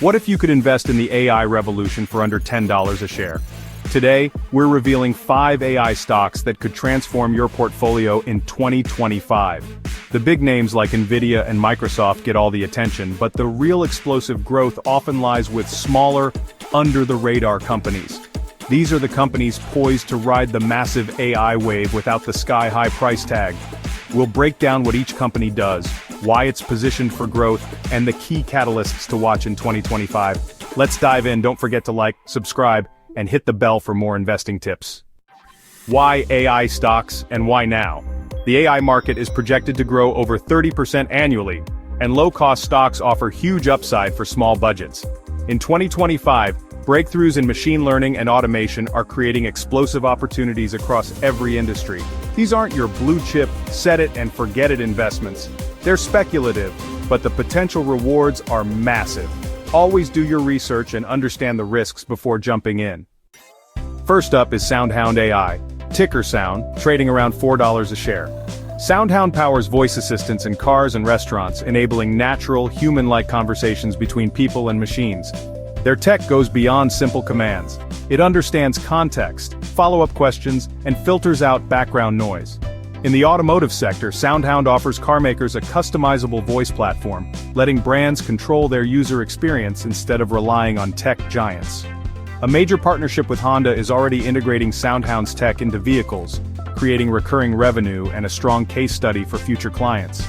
What if you could invest in the AI revolution for under $10 a share? Today, we're revealing 5 AI stocks that could transform your portfolio in 2025. The big names like Nvidia and Microsoft get all the attention, but the real explosive growth often lies with smaller, under-the-radar companies. These are the companies poised to ride the massive AI wave without the sky-high price tag. We'll break down what each company does, why it's positioned for growth, and the key catalysts to watch in 2025. Let's dive in. Don't forget to like, subscribe, and hit the bell for more investing tips. Why AI stocks, and why now? The AI market is projected to grow over 30% annually, and low-cost stocks offer huge upside for small budgets. In 2025, breakthroughs in machine learning and automation are creating explosive opportunities across every industry. These aren't your blue-chip, set-it-and-forget-it investments. They're speculative, but the potential rewards are massive. Always do your research and understand the risks before jumping in. First up is SoundHound AI, ticker Sound, trading around $4 a share. SoundHound powers voice assistants in cars and restaurants, enabling natural, human-like conversations between people and machines. Their tech goes beyond simple commands. It understands context, follow-up questions, and filters out background noise. In the automotive sector, SoundHound offers carmakers a customizable voice platform, letting brands control their user experience instead of relying on tech giants. A major partnership with Honda is already integrating SoundHound's tech into vehicles, creating recurring revenue and a strong case study for future clients.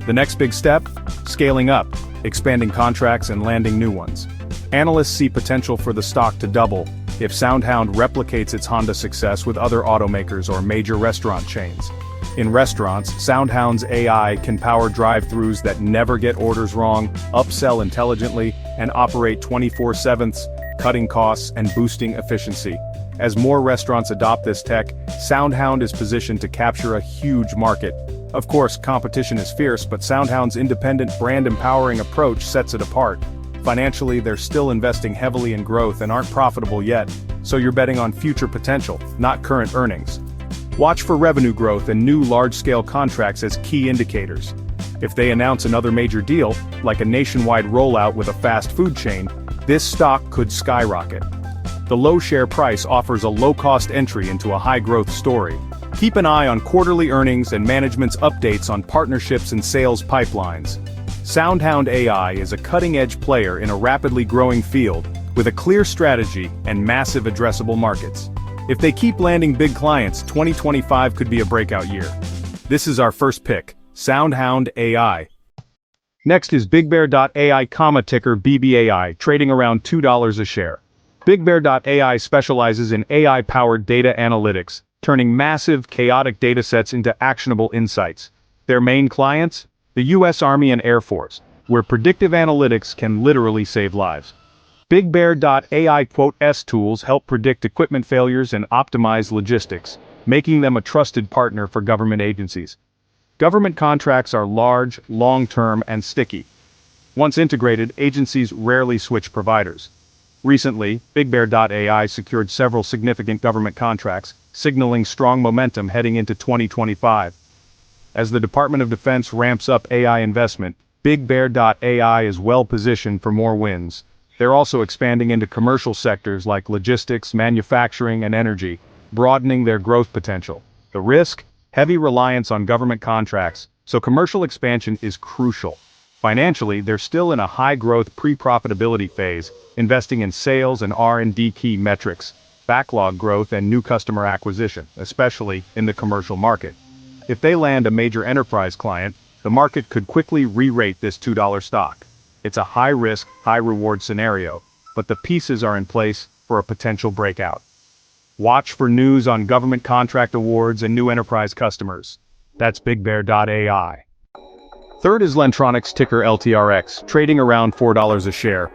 The next big step? Scaling up, expanding contracts and landing new ones. Analysts see potential for the stock to double if SoundHound replicates its Honda success with other automakers or major restaurant chains. In restaurants, SoundHound's AI can power drive-thrus that never get orders wrong, upsell intelligently, and operate 24/7, cutting costs and boosting efficiency. As more restaurants adopt this tech, SoundHound is positioned to capture a huge market. Of course, competition is fierce, but SoundHound's independent brand-empowering approach sets it apart. Financially, they're still investing heavily in growth and aren't profitable yet, so you're betting on future potential, not current earnings. Watch for revenue growth and new large-scale contracts as key indicators. If they announce another major deal, like a nationwide rollout with a fast food chain, this stock could skyrocket. The low share price offers a low-cost entry into a high-growth story. Keep an eye on quarterly earnings and management's updates on partnerships and sales pipelines. SoundHound AI is a cutting-edge player in a rapidly growing field, with a clear strategy and massive addressable markets. If they keep landing big clients, 2025 could be a breakout year. This is our first pick, SoundHound AI. Next is BigBear.ai, ticker BBAI, trading around $2 a share. BigBear.ai specializes in AI-powered data analytics, turning massive, chaotic datasets into actionable insights. Their main clients? The US Army and Air Force, where predictive analytics can literally save lives. BigBear.ai's tools help predict equipment failures and optimize logistics, making them a trusted partner for government agencies. Government contracts are large, long-term, and sticky. Once integrated, agencies rarely switch providers. Recently, BigBear.ai secured several significant government contracts, signaling strong momentum heading into 2025. As the Department of Defense ramps up AI investment, BigBear.ai is well-positioned for more wins. They're also expanding into commercial sectors like logistics, manufacturing, and energy, broadening their growth potential. The risk? Heavy reliance on government contracts, so commercial expansion is crucial. Financially, they're still in a high-growth pre-profitability phase, investing in sales and R&D key metrics, backlog growth and new customer acquisition, especially in the commercial market. If they land a major enterprise client, the market could quickly re-rate this $2 stock. It's a high-risk, high-reward scenario, but the pieces are in place for a potential breakout. Watch for news on government contract awards and new enterprise customers. That's BigBear.ai. Third is Lantronix, ticker LTRX, trading around $4 a share.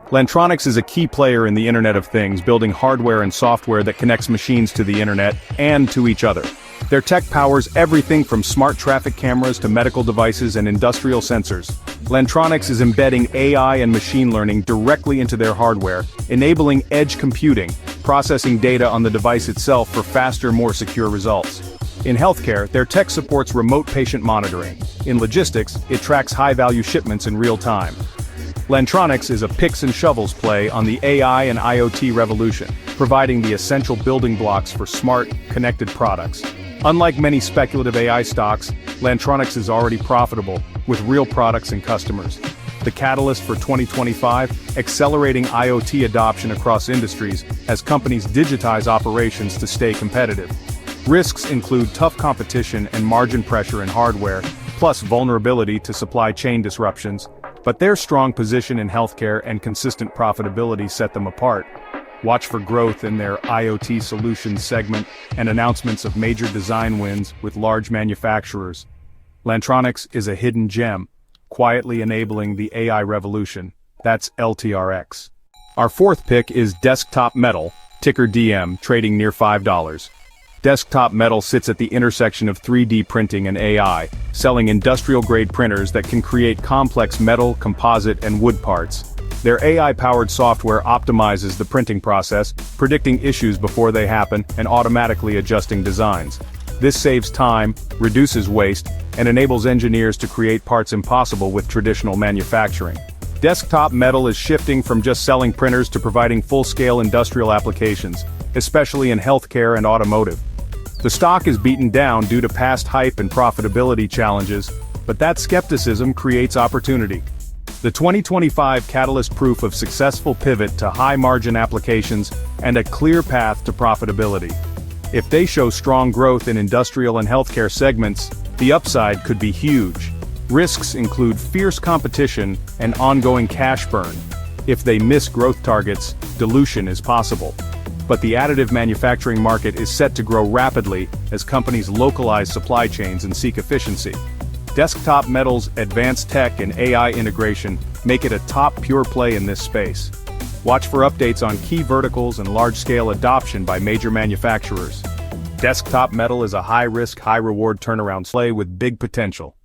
Lantronix is a key player in the Internet of Things, building hardware and software that connects machines to the internet and to each other. Their tech powers everything from smart traffic cameras to medical devices and industrial sensors. Lantronix is embedding AI and machine learning directly into their hardware, enabling edge computing, processing data on the device itself for faster, more secure results. In healthcare, their tech supports remote patient monitoring. In logistics, it tracks high-value shipments in real time. Lantronix is a picks and shovels play on the AI and IoT revolution, providing the essential building blocks for smart, connected products. Unlike many speculative AI stocks, Lantronix is already profitable, with real products and customers. The catalyst for 2025, accelerating IoT adoption across industries as companies digitize operations to stay competitive. Risks include tough competition and margin pressure in hardware, plus vulnerability to supply chain disruptions, but their strong position in healthcare and consistent profitability set them apart. Watch for growth in their IoT solutions segment and announcements of major design wins with large manufacturers. Lantronix is a hidden gem, quietly enabling the AI revolution. That's LTRX. Our fourth pick is Desktop Metal, ticker DM, trading near $5. Desktop Metal sits at the intersection of 3D printing and AI, selling industrial-grade printers that can create complex metal, composite, and wood parts. Their AI-powered software optimizes the printing process, predicting issues before they happen and automatically adjusting designs. This saves time, reduces waste, and enables engineers to create parts impossible with traditional manufacturing. Desktop Metal is shifting from just selling printers to providing full-scale industrial applications, especially in healthcare and automotive. The stock is beaten down due to past hype and profitability challenges, but that skepticism creates opportunity. The 2025 catalyst proof of successful pivot to high-margin applications and a clear path to profitability. If they show strong growth in industrial and healthcare segments, the upside could be huge. Risks include fierce competition and ongoing cash burn. If they miss growth targets, dilution is possible. But the additive manufacturing market is set to grow rapidly as companies localize supply chains and seek efficiency. Desktop Metal's advanced tech and AI integration make it a top pure play in this space. Watch for updates on key verticals and large-scale adoption by major manufacturers. Desktop Metal is a high-risk, high-reward turnaround play with big potential.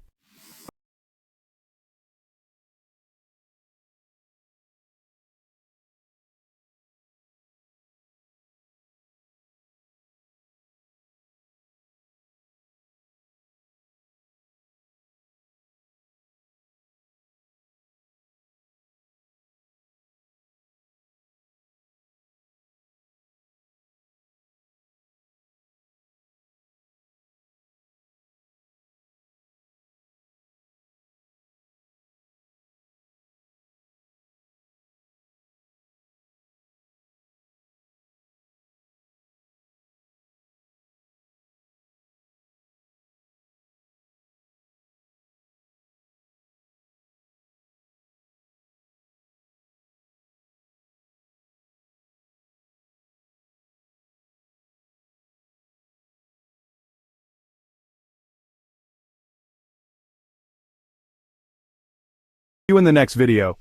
See you in the next video.